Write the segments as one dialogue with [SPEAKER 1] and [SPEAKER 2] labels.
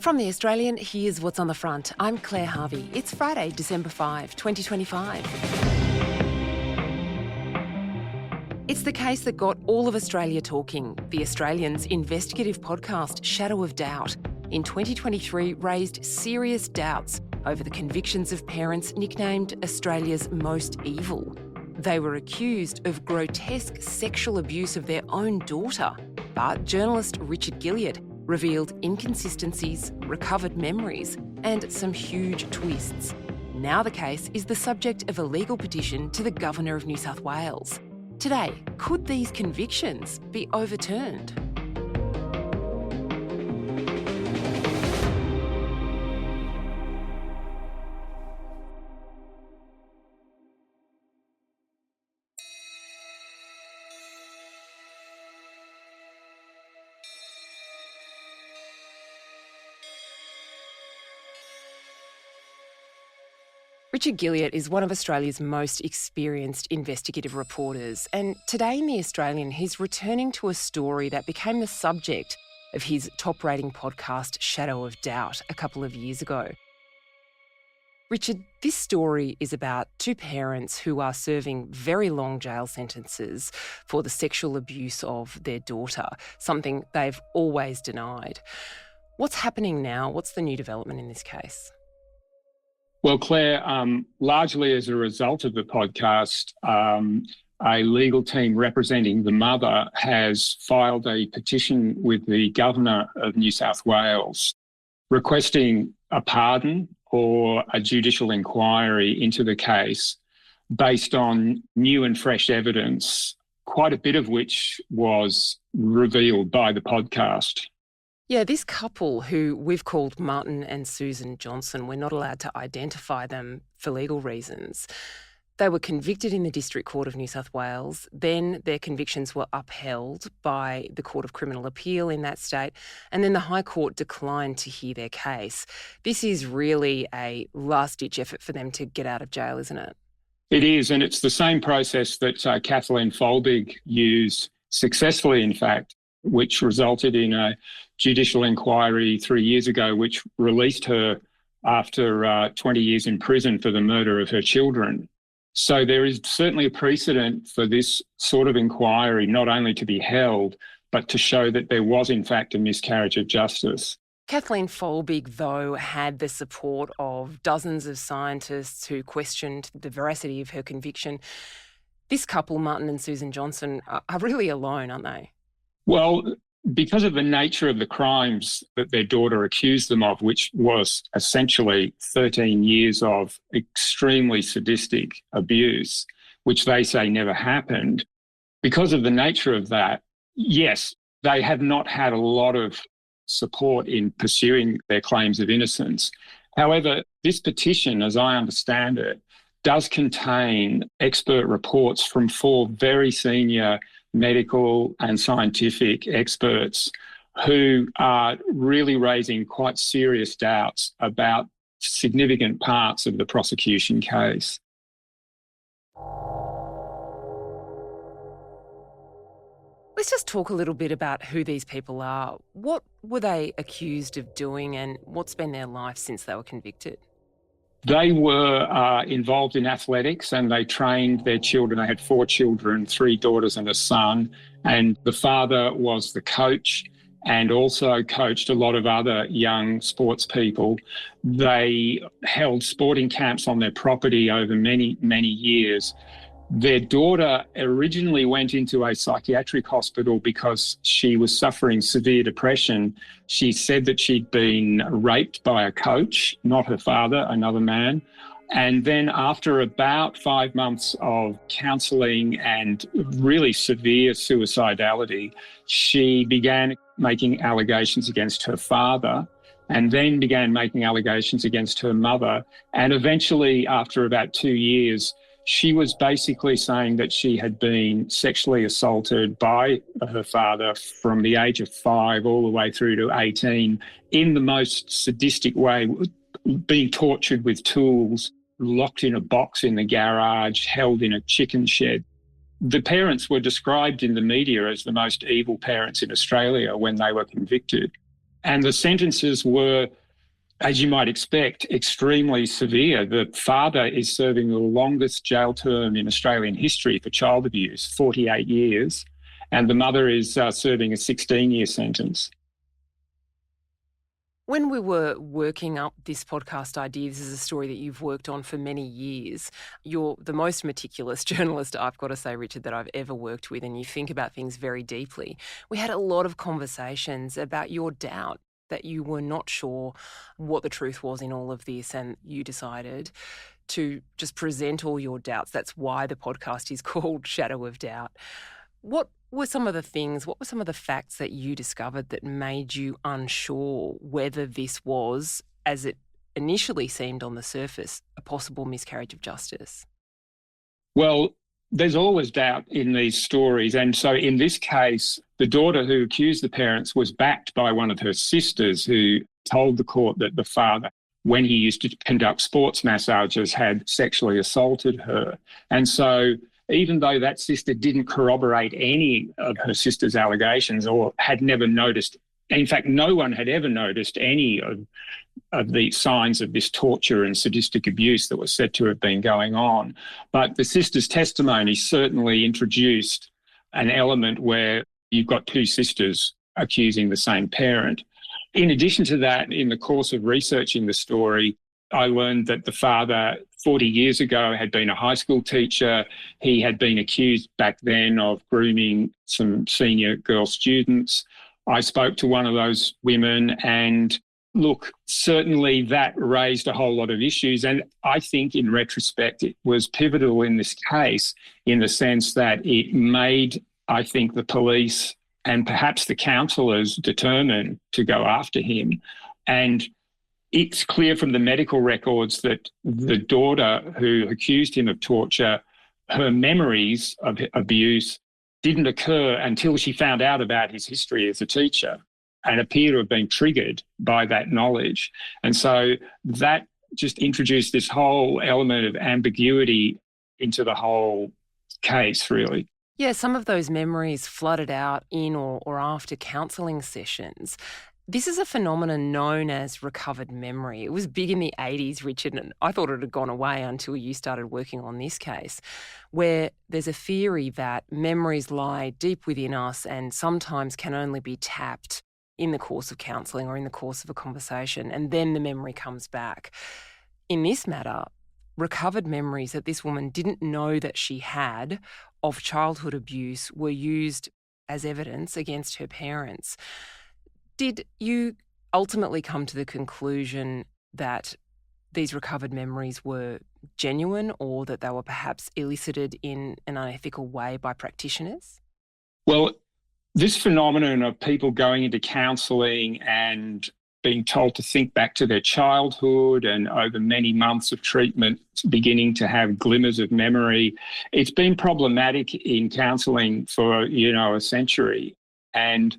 [SPEAKER 1] From The Australian, here's what's on the front. I'm Claire Harvey. It's Friday, December 5, 2025. It's the case that got all of Australia talking. The Australian's investigative podcast, Shadow of Doubt, in 2023 raised serious doubts over the convictions of parents nicknamed Australia's most evil. They were accused of grotesque sexual abuse of their own daughter, but journalist Richard Guilliatt revealed inconsistencies, recovered memories, and some huge twists. Now the case is the subject of a legal petition to the Governor of New South Wales. Today, could these convictions be overturned? Richard Guilliatt is one of Australia's most experienced investigative reporters, and today in The Australian, he's returning to a story that became the subject of his top-rating podcast, Shadow of Doubt, a couple of years ago. Richard, this story is about two parents who are serving very long jail sentences for the sexual abuse of their daughter, something they've always denied. What's happening now? What's the new development in this case?
[SPEAKER 2] Well, Claire, largely as a result of the podcast, a legal team representing the mother has filed a petition with the Governor of New South Wales requesting a pardon or a judicial inquiry into the case based on new and fresh evidence, quite a bit of which was revealed by the podcast.
[SPEAKER 1] Yeah, this couple who we've called Martin and Susan Johnson, we're not allowed to identify them for legal reasons. They were convicted in the District Court of New South Wales. Then their convictions were upheld by the Court of Criminal Appeal in that state. And then the High Court declined to hear their case. This is really a last-ditch effort for them to get out of jail, isn't it?
[SPEAKER 2] It is, and it's the same process that Kathleen Folbig used successfully, in fact, which resulted in a judicial inquiry 3 years ago, which released her after 20 years in prison for the murder of her children. So there is certainly a precedent for this sort of inquiry, not only to be held, but to show that there was, in fact, a miscarriage of justice.
[SPEAKER 1] Kathleen Folbig, though, had the support of dozens of scientists who questioned the veracity of her conviction. This couple, Martin and Susan Johnson, are really alone, aren't they?
[SPEAKER 2] Well, because of the nature of the crimes that their daughter accused them of, which was essentially 13 years of extremely sadistic abuse, which they say never happened, because of the nature of that, yes, they have not had a lot of support in pursuing their claims of innocence. However, this petition, as I understand it, does contain expert reports from 4 very senior medical and scientific experts who are really raising quite serious doubts about significant parts of the prosecution case.
[SPEAKER 1] Let's just talk a little bit about who these people are. What were they accused of doing and what's been their life since they were convicted?
[SPEAKER 2] They were involved in athletics and they trained their children. They had 4 children, 3 daughters and a son. And the father was the coach and also coached a lot of other young sports people. They held sporting camps on their property over many, many years. Their daughter originally went into a psychiatric hospital because she was suffering severe depression. She said that she'd been raped by a coach, not her father, another man. And then after about 5 months of counselling and really severe suicidality, she began making allegations against her father and then began making allegations against her mother. And eventually, after about 2 years, she was basically saying that she had been sexually assaulted by her father from the age of 5 all the way through to 18 in the most sadistic way, being tortured with tools, locked in a box in the garage, held in a chicken shed. The parents were described in the media as the most evil parents in Australia when they were convicted. And the sentences were, as you might expect, extremely severe. The father is serving the longest jail term in Australian history for child abuse, 48 years, and the mother is serving a 16-year sentence.
[SPEAKER 1] When we were working up this podcast idea, this is a story that you've worked on for many years. You're the most meticulous journalist, I've got to say, Richard, that I've ever worked with, and you think about things very deeply. We had a lot of conversations about your doubt that you were not sure what the truth was in all of this, and you decided to just present all your doubts. That's why the podcast is called Shadow of Doubt. What were some of the facts that you discovered that made you unsure whether this was, as it initially seemed on the surface, a possible miscarriage of justice?
[SPEAKER 2] Well, there's always doubt in these stories. And so in this case, the daughter who accused the parents was backed by one of her sisters who told the court that the father, when he used to conduct sports massages, had sexually assaulted her. And so even though that sister didn't corroborate any of her sister's allegations or had never noticed, in fact, no one had ever noticed any of the signs of this torture and sadistic abuse that was said to have been going on. But the sister's testimony certainly introduced an element where you've got two sisters accusing the same parent. In addition to that, in the course of researching the story, I learned that the father 40 years ago had been a high school teacher. He had been accused back then of grooming some senior girl students. I spoke to one of those women and look, certainly that raised a whole lot of issues. And I think in retrospect, it was pivotal in this case in the sense that it made, I think, the police and perhaps the counsellors determined to go after him. And it's clear from the medical records that the daughter who accused him of torture, her memories of abuse didn't occur until she found out about his history as a teacher and appear to have been triggered by that knowledge. And so that just introduced this whole element of ambiguity into the whole case, really.
[SPEAKER 1] Yeah, some of those memories flooded out in or after counselling sessions. This is a phenomenon known as recovered memory. It was big in the 80s, Richard, and I thought it had gone away until you started working on this case, where there's a theory that memories lie deep within us and sometimes can only be tapped in the course of counselling or in the course of a conversation, and then the memory comes back. In this matter, recovered memories that this woman didn't know that she had of childhood abuse were used as evidence against her parents. Did you ultimately come to the conclusion that these recovered memories were genuine or that they were perhaps elicited in an unethical way by practitioners?
[SPEAKER 2] Well, this phenomenon of people going into counselling and being told to think back to their childhood and over many months of treatment beginning to have glimmers of memory, it's been problematic in counselling for, a century. And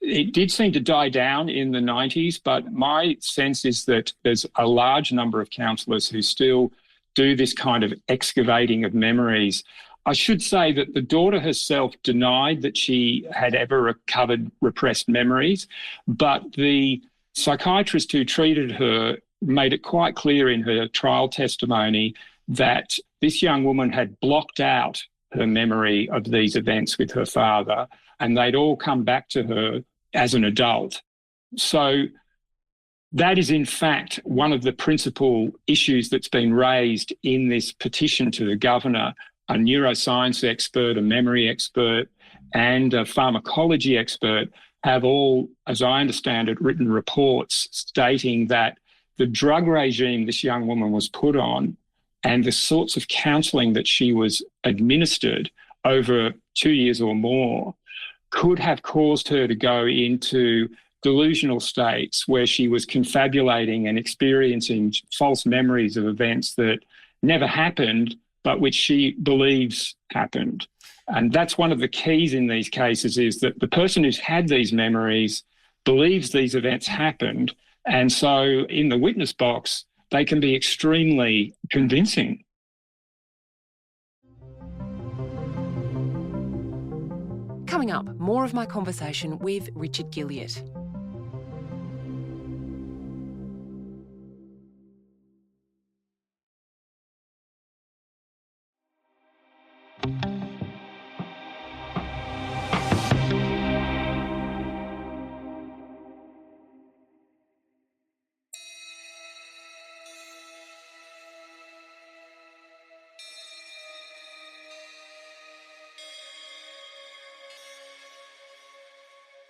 [SPEAKER 2] it did seem to die down in the 90s, but my sense is that there's a large number of counsellors who still do this kind of excavating of memories. I should say that the daughter herself denied that she had ever recovered repressed memories, but the psychiatrist who treated her made it quite clear in her trial testimony that this young woman had blocked out her memory of these events with her father, and they'd all come back to her as an adult. So that is, in fact, one of the principal issues that's been raised in this petition to the governor. A neuroscience expert, a memory expert, and a pharmacology expert have all, as I understand it, written reports stating that the drug regime this young woman was put on and the sorts of counselling that she was administered over 2 years or more could have caused her to go into delusional states where she was confabulating and experiencing false memories of events that never happened, but which she believes happened. And that's one of the keys in these cases, is that the person who's had these memories believes these events happened. And so in the witness box, they can be extremely convincing.
[SPEAKER 1] Coming up, more of my conversation with Richard Guilliatt.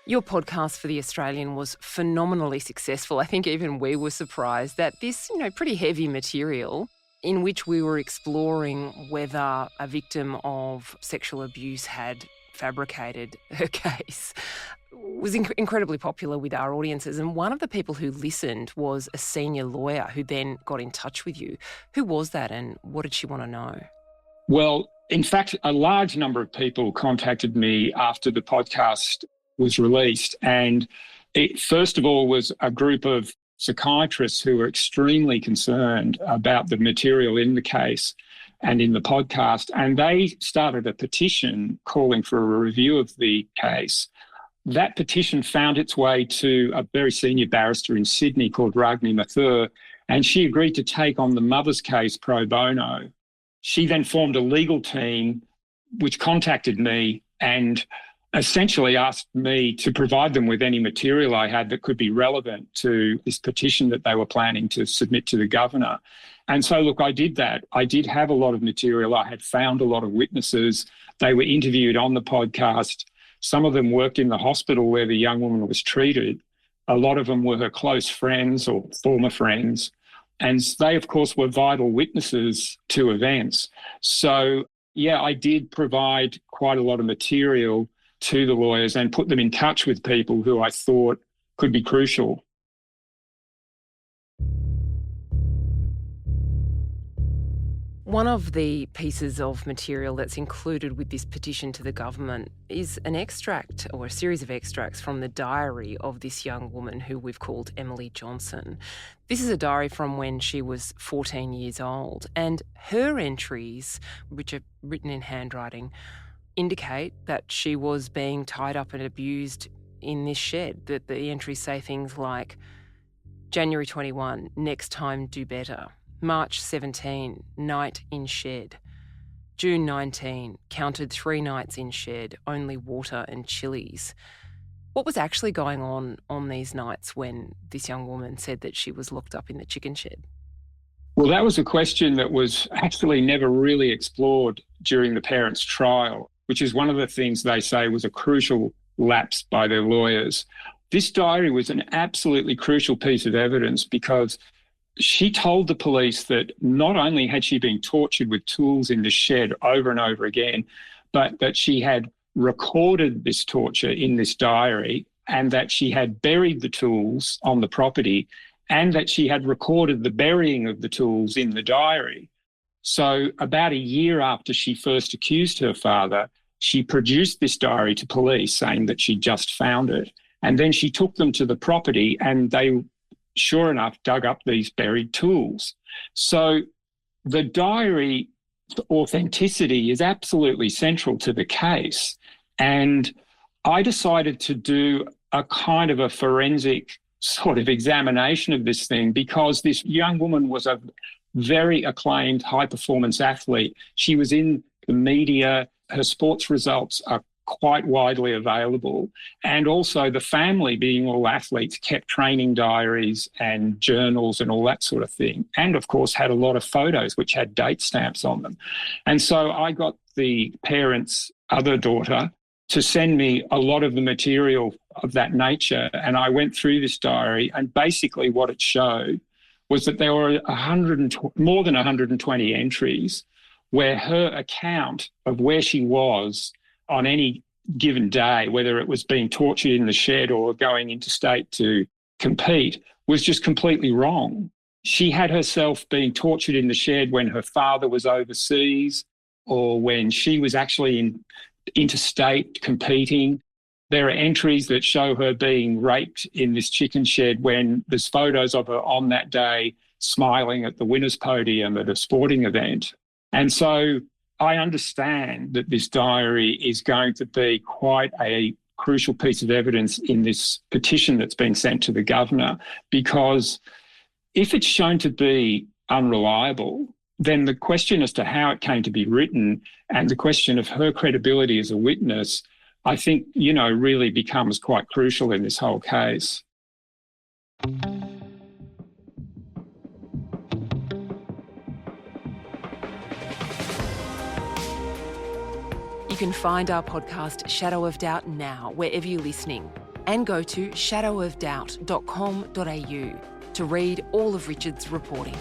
[SPEAKER 1] Your podcast for The Australian was phenomenally successful. I think even we were surprised that this, pretty heavy material in which we were exploring whether a victim of sexual abuse had fabricated her case was incredibly popular with our audiences. And one of the people who listened was a senior lawyer who then got in touch with you. Who was that and what did she want to know?
[SPEAKER 2] Well, in fact, a large number of people contacted me after the podcast was released. And it, first of all, was a group of psychiatrists who were extremely concerned about the material in the case and in the podcast. And they started a petition calling for a review of the case. That petition found its way to a very senior barrister in Sydney called Ragni Mathur, and she agreed to take on the mother's case pro bono. She then formed a legal team which contacted me and essentially asked me to provide them with any material I had that could be relevant to this petition that they were planning to submit to the governor. And so, look, I did that. I did have a lot of material. I had found a lot of witnesses. They were interviewed on the podcast. Some of them worked in the hospital where the young woman was treated. A lot of them were her close friends or former friends. And they, of course, were vital witnesses to events. So, yeah, I did provide quite a lot of material to the lawyers and put them in touch with people who I thought could be crucial.
[SPEAKER 1] One of the pieces of material that's included with this petition to the government is an extract or a series of extracts from the diary of this young woman who we've called Emily Johnson. This is a diary from when she was 14 years old, and her entries, which are written in handwriting, indicate that she was being tied up and abused in this shed. That the entries say things like, January 21, next time do better. March 17, night in shed. June 19, counted 3 nights in shed, only water and chilies. What was actually going on these nights when this young woman said that she was locked up in the chicken shed?
[SPEAKER 2] Well, that was a question that was actually never really explored during the parents' trial, which is one of the things they say was a crucial lapse by their lawyers. This diary was an absolutely crucial piece of evidence because she told the police that not only had she been tortured with tools in the shed over and over again, but that she had recorded this torture in this diary and that she had buried the tools on the property and that she had recorded the burying of the tools in the diary. So about a year after she first accused her father, she produced this diary to police saying that she just found it. And then she took them to the property and they, sure enough, dug up these buried tools. So the diary authenticity is absolutely central to the case. And I decided to do a kind of a forensic sort of examination of this thing because this young woman was a very acclaimed high-performance athlete. She was in the media. Her sports results are quite widely available. And also the family, being all athletes, kept training diaries and journals and all that sort of thing. And, of course, had a lot of photos which had date stamps on them. And so I got the parents' other daughter to send me a lot of the material of that nature. And I went through this diary, and basically what it showed was that there were more than 120 entries where her account of where she was on any given day, whether it was being tortured in the shed or going interstate to compete, was just completely wrong. She had herself being tortured in the shed when her father was overseas or when she was actually in interstate competing. There are entries that show her being raped in this chicken shed when there's photos of her on that day smiling at the winner's podium at a sporting event. And so I understand that this diary is going to be quite a crucial piece of evidence in this petition that's been sent to the governor, because if it's shown to be unreliable, then the question as to how it came to be written and the question of her credibility as a witness, I think, really becomes quite crucial in this whole case.
[SPEAKER 1] You can find our podcast Shadow of Doubt now, wherever you're listening. and go to shadowofdoubt.com.au to read all of Richard's reporting.